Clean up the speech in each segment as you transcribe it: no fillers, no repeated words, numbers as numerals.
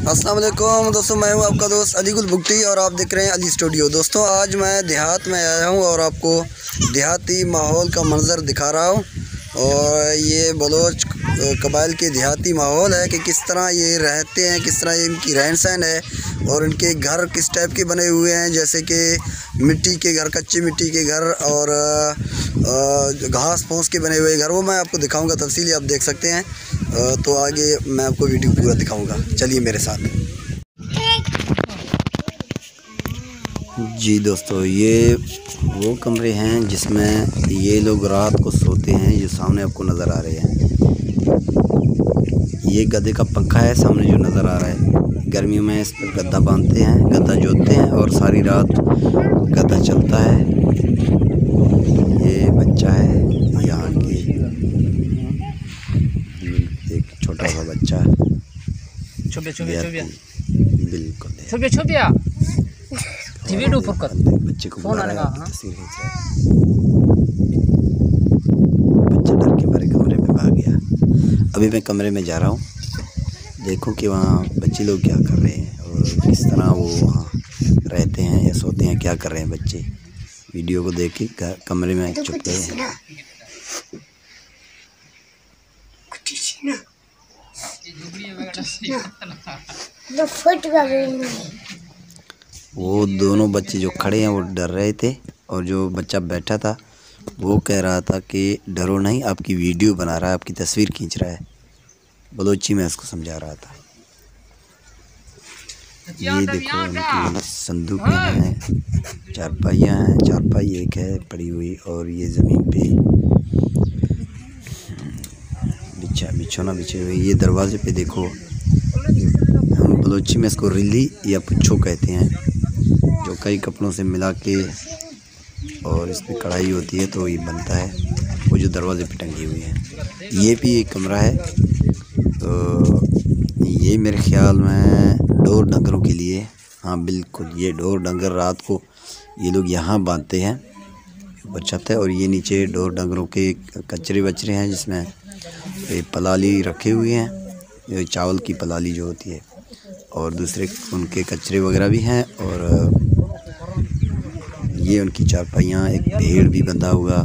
अस्सलाम वालेकुम दोस्तों, मैं हूं आपका दोस्त अली गुल भुगटी और आप देख रहे हैं अली स्टूडियो। दोस्तों आज मैं देहात में आया हूं और आपको देहाती माहौल का मंज़र दिखा रहा हूं। और ये बलोच कबाइल के देहाती माहौल है कि किस तरह ये रहते हैं, किस तरह इनकी रहन सहन है और इनके घर किस टाइप के बने हुए हैं, जैसे कि मिट्टी के घर, कच्ची मिट्टी के घर और घास फूस के बने हुए घर। वो मैं आपको दिखाऊंगा तफसीली, आप देख सकते हैं। तो आगे मैं आपको वीडियो पूरा दिखाऊंगा, चलिए मेरे साथ। जी दोस्तों, ये वो कमरे हैं जिसमें ये लोग रात को सोते हैं, जो सामने आपको नज़र आ रहे हैं। ये गधे का पंखा है सामने जो नज़र आ रहा है। गर्मियों में इस पर गद्दा बांधते हैं, गद्दा जोतते हैं और सारी रात गद्दा चलता है। ये बच्चा है यहाँ की, एक छोटा सा बच्चा है, बिल्कुल बच्चे को बुला रहा है, तस्वीर खींच रहा है। बच्चा डर के मारे कमरे में भाग गया। अभी मैं कमरे में जा रहा हूँ, देखो कि वहाँ बच्चे लोग क्या कर रहे हैं और किस तरह वो वहाँ रहते हैं या सोते हैं, क्या कर रहे हैं बच्चे। वीडियो को देख के कमरे में छुप गए हैं। वो दोनों बच्चे जो खड़े हैं वो डर रहे थे और जो बच्चा बैठा था वो कह रहा था कि डरो नहीं, आपकी वीडियो बना रहा है, आपकी तस्वीर खींच रहा है। बलोची में उसको समझा रहा था। ये देखो उनकी संदूकें हैं, चारपाइयाँ हैं, चारपाई एक है पड़ी हुई और ये ज़मीन पे बिछौना बिछे हुए। ये दरवाजे पे देखो, हम बलोची में इसको रिली या पुच्छो कहते हैं, जो कई कपड़ों से मिला के और इसमें कढ़ाई होती है तो ये बनता है। वो जो दरवाजे पे टंगी हुई है। ये भी एक कमरा है, तो ये मेरे ख्याल में ढोर डंगरों के लिए, हाँ बिल्कुल, ये ढोर डंगर रात को ये लोग यहाँ बांधते हैं, ऊपर छत है। और ये नीचे ढोर डंगरों के कचरे वचरे हैं जिसमें ये पलाली रखे हुए हैं, ये चावल की पलाली जो होती है, और दूसरे उनके कचरे वगैरह भी हैं। और ये उनकी चारपाइयाँ, एक भेड़ भी बंधा हुआ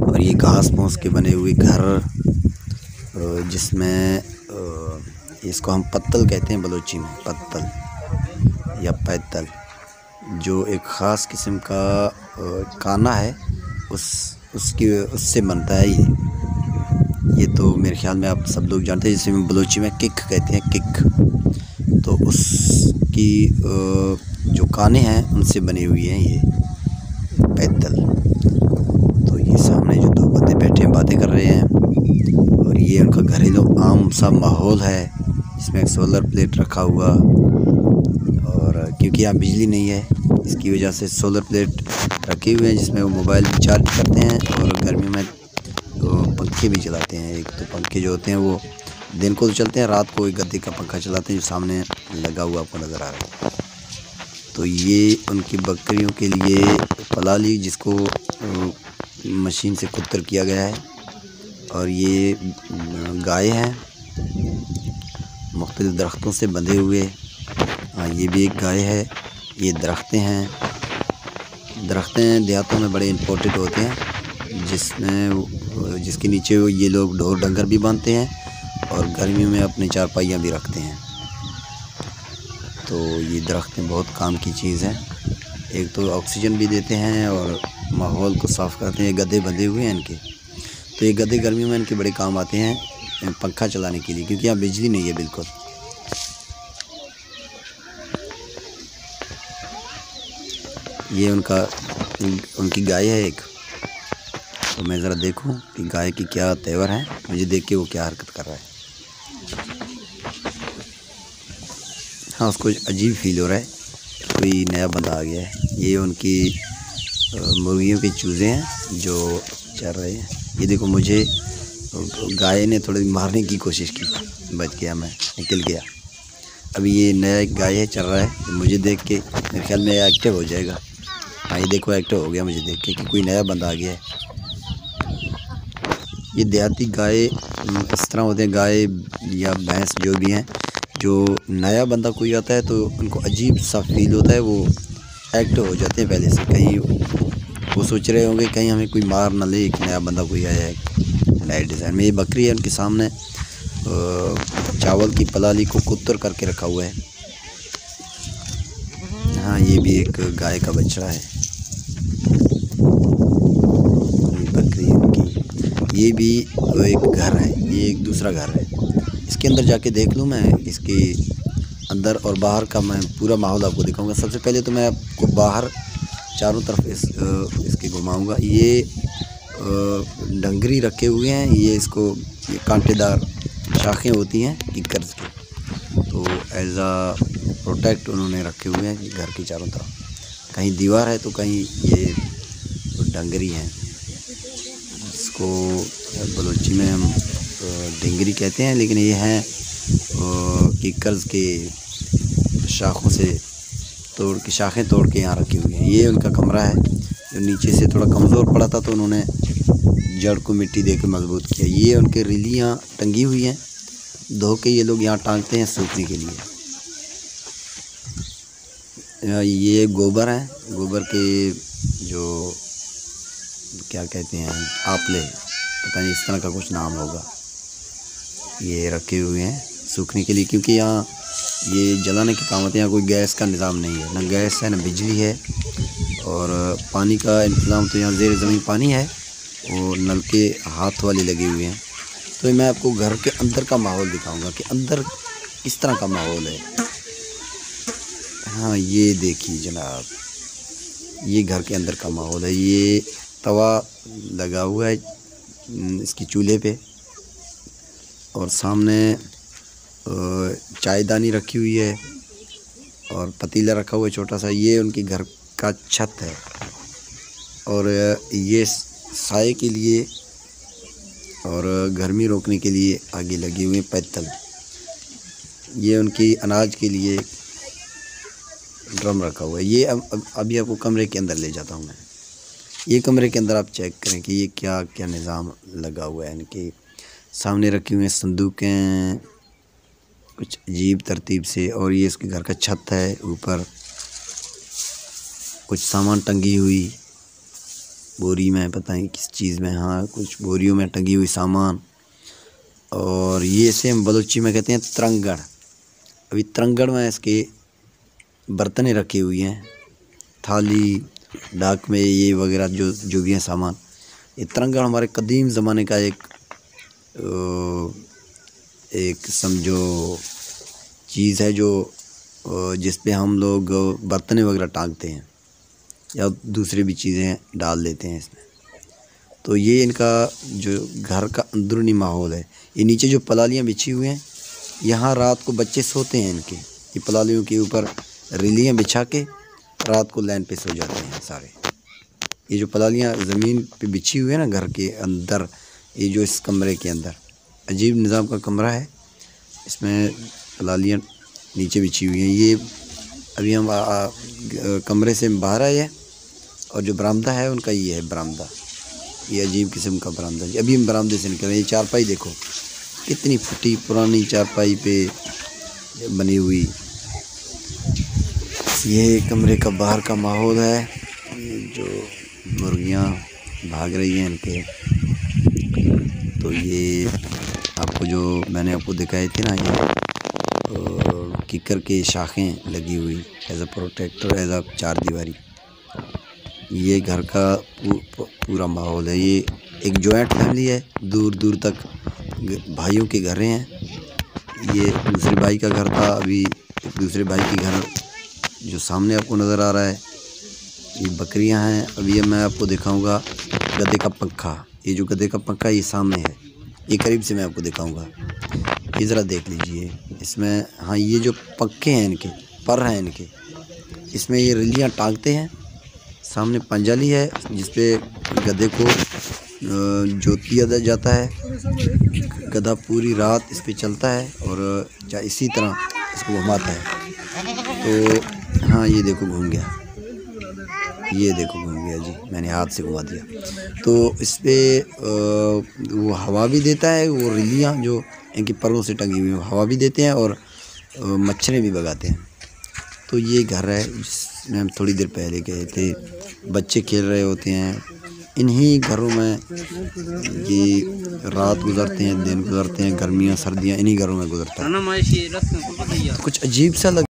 और ये घास फूस के बने हुए घर, जिसमें इसको हम पत्तल कहते हैं बलोची में, पत्तल या पैतल, जो एक ख़ास किस्म का काना है, उससे बनता है ये तो मेरे ख्याल में आप सब लोग जानते हैं, जिसे हम बलोची में किक कहते हैं, किक। तो उसकी जो काने हैं उनसे बनी हुई हैं ये पैदल। तो ये सामने जो दो बंदे बैठे हैं बातें कर रहे हैं और ये उनका घरेलू आम सा माहौल है, जिसमें एक सोलर प्लेट रखा हुआ। और क्योंकि यहाँ बिजली नहीं है, इसकी वजह से सोलर प्लेट रखे हुए हैं जिसमें वो मोबाइल भी चार्ज करते हैं और गर्मियों में तो पंखे भी चलाते हैं। एक तो पंखे जो होते हैं वो दिन को तो चलते हैं, रात को एक गद्दे का पंखा चलाते हैं जो सामने लगा हुआ आपको नज़र आ रहा है। तो ये उनकी बकरियों के लिए पलाली, जिसको मशीन से कुतर किया गया है। और ये गाय हैं मुख्तलिफ़ दरख्तों से बंधे हुए। हाँ, ये भी एक गाय है। ये दरख्तें देहातों में बड़े इम्पोर्टेंट होते हैं, जिसके नीचे ये लोग ढोर डंगर भी बांधते हैं और गर्मियों में अपने चारपाइयाँ भी रखते हैं। तो ये दरख्तें बहुत काम की चीज़ हैं, एक तो ऑक्सीजन भी देते हैं और माहौल को साफ़ करते हैं। गधे बंधे हुए हैं इनके, तो ये गधे गर्मियों में इनके बड़े काम आते हैं पंखा चलाने के लिए, क्योंकि यहाँ बिजली नहीं है बिल्कुल। ये उनकी गाय है एक, तो मैं ज़रा देखूं कि गाय की क्या तेवर है, मुझे देख के वो क्या हरकत कर रहा है। हाँ, उसको अजीब फील हो रहा है कि कोई नया बंदा आ गया है। ये उनकी मुर्गियों के चूज़े हैं जो चर रहे हैं। ये देखो, मुझे गाय ने थोड़ी मारने की कोशिश की, बच गया मैं, निकल गया। अभी ये नया एक गाय है, चल रहा है, तो मुझे देख के मेरे ख्याल में एक्टिव हो जाएगा। हाँ, ये देखो एक्टिव हो गया मुझे देख के कि कोई नया बंदा आ गया है। ये देहाती गाय इस तरह होते हैं, गाय या भैंस जो भी हैं, जो नया बंदा कोई आता है तो उनको अजीब सा फील होता है, वो एक्टिव हो जाते हैं पहले से। कहीं वो सोच रहे होंगे कहीं हमें कोई मार ना ले, एक नया बंदा कोई आया है नए डिज़ाइन में। ये बकरी है, उनके सामने चावल की पलाली को कुतर करके रखा हुआ है। हाँ, ये भी एक गाय का बछड़ा है, बकरी उनकी। ये भी एक घर है, ये एक दूसरा घर है। इसके अंदर जाके देख लूँ मैं, इसके अंदर और बाहर का मैं पूरा माहौल आपको दिखाऊंगा। सबसे पहले तो मैं आपको बाहर चारों तरफ इसके घुमाऊंगा। ये डंगरी रखे हुए हैं, ये कांटेदार शाखें होती हैं किक्कर्स की, तो एज आ प्रोटेक्ट उन्होंने रखे हुए हैं घर की चारों तरफ। कहीं दीवार है तो कहीं ये डंगरी हैं, इसको बलोची में हम डिंगरी कहते हैं, लेकिन ये हैं किक्कर्स के शाखों से शाखें तोड़ के यहाँ रखी हुई हैं। ये उनका कमरा है जो नीचे से थोड़ा कमज़ोर पड़ा था, तो उन्होंने जड़ को मिट्टी देकर मजबूत किया। ये उनके रिलियाँ टंगी हुई हैं, धो के ये लोग यहाँ टांगते हैं सूखने के लिए। ये गोबर है, गोबर के जो क्या कहते हैं आपले, पता नहीं इस तरह का कुछ नाम होगा, ये रखे हुए हैं सूखने के लिए, क्योंकि यहाँ ये जलाने की काम आते हैं। यहाँ कोई गैस का निज़ाम नहीं है, ना गैस है ना बिजली है, और पानी का इंतज़ाम तो यहाँ ज़ेर ज़मीन पानी है और नलके हाथ वाले लगे हुए हैं। तो मैं आपको घर के अंदर का माहौल दिखाऊंगा कि अंदर किस तरह का माहौल है। हाँ, ये देखिए जनाब, ये घर के अंदर का माहौल है। ये तवा लगा हुआ है इसकी चूल्हे पे, और सामने चायदानी रखी हुई है और पतीला रखा हुआ है छोटा सा। ये उनकी घर का छत है, और ये साए के लिए और गर्मी रोकने के लिए आगे लगे हुए पैदल। ये उनकी अनाज के लिए ड्रम रखा हुआ है। ये अभी आपको कमरे के अंदर ले जाता हूँ मैं। ये कमरे के अंदर आप चेक करें कि ये क्या क्या निज़ाम लगा हुआ है। इनके सामने रखी हुई संदूकें कुछ अजीब तरतीब से, और ये इसके घर का छत है, ऊपर कुछ सामान टंगी हुई बोरी में, पता नहीं किस चीज़ में, हाँ कुछ बोरियों में टंगी हुई सामान। और ये इसे हम बलूची में कहते हैं तरंगड़। अभी तरंगड़ में इसके बर्तनें रखी हुई हैं, थाली डाक में ये वगैरह जो भी हैं सामान। ये तरंगड़ हमारे कदीम ज़माने का एक समझो चीज़ है, जो जिस पे हम लोग बर्तनें वगैरह टांगते हैं या दूसरी भी चीज़ें डाल देते हैं इसमें। तो ये इनका जो घर का अंदरूनी माहौल है। ये नीचे जो पलालियाँ बिछी हुई हैं, यहाँ रात को बच्चे सोते हैं इनके। ये पलालियों के ऊपर रिलियाँ बिछा के रात को लाइन पे सो जाते हैं सारे। ये जो पलालियाँ ज़मीन पे बिछी हुई है ना घर के अंदर, ये जो इस कमरे के अंदर अजीब निज़ाम का कमरा है, इसमें पलालियाँ नीचे बिछी हुई हैं। ये अभी हम कमरे से बाहर आए हैं, और जो बरामदा है उनका ये है बरामदा। ये अजीब किस्म का बरामदा, अभी हम बरामदे से निकल रहे हैं। ये चारपाई देखो कितनी फटी पुरानी चारपाई पे बनी हुई। ये कमरे का बाहर का माहौल है, जो मुर्गियाँ भाग रही हैं इनके। तो ये आपको जो मैंने आपको दिखाई थी ना, ये किक्कर के शाखें लगी हुई as a protector, as a चार दीवारी। ये घर का पूरा माहौल है। ये एक जॉइंट फैमिली है, दूर दूर तक भाइयों के घर हैं। ये दूसरे भाई का घर था, अभी एक दूसरे भाई के घर जो सामने आपको नज़र आ रहा है। ये बकरियां हैं। अभी ये मैं आपको दिखाऊंगा गधे का पंखा। ये जो गधे का पंखा ये सामने है, ये करीब से मैं आपको दिखाऊंगा। ये ज़रा देख लीजिए इसमें। हाँ, ये जो पंखे हैं इनके, पर हैं इनके, इसमें ये रिलियाँ टांगते हैं। सामने पंजाली है जिसपे गधे को जोत दिया जाता है। गधा पूरी रात इस पे चलता है और इसी तरह इसको घुमाता है। तो हाँ, ये देखो घूम गया, ये देखो घूम गया जी, मैंने हाथ से घुमा दिया। तो इस पर वो हवा भी देता है। वो रिलियाँ जो इनकी परों से टंगी हुई हवा भी देते हैं, और मच्छरें भी भगाते हैं। तो ये घर है जिसमें हम थोड़ी देर पहले गए थे। बच्चे खेल रहे होते हैं इन्हीं घरों में, ये रात गुजरते हैं, दिन गुजरते हैं, गर्मियाँ सर्दियाँ इन्हीं घरों में गुजरता है। तो कुछ अजीब सा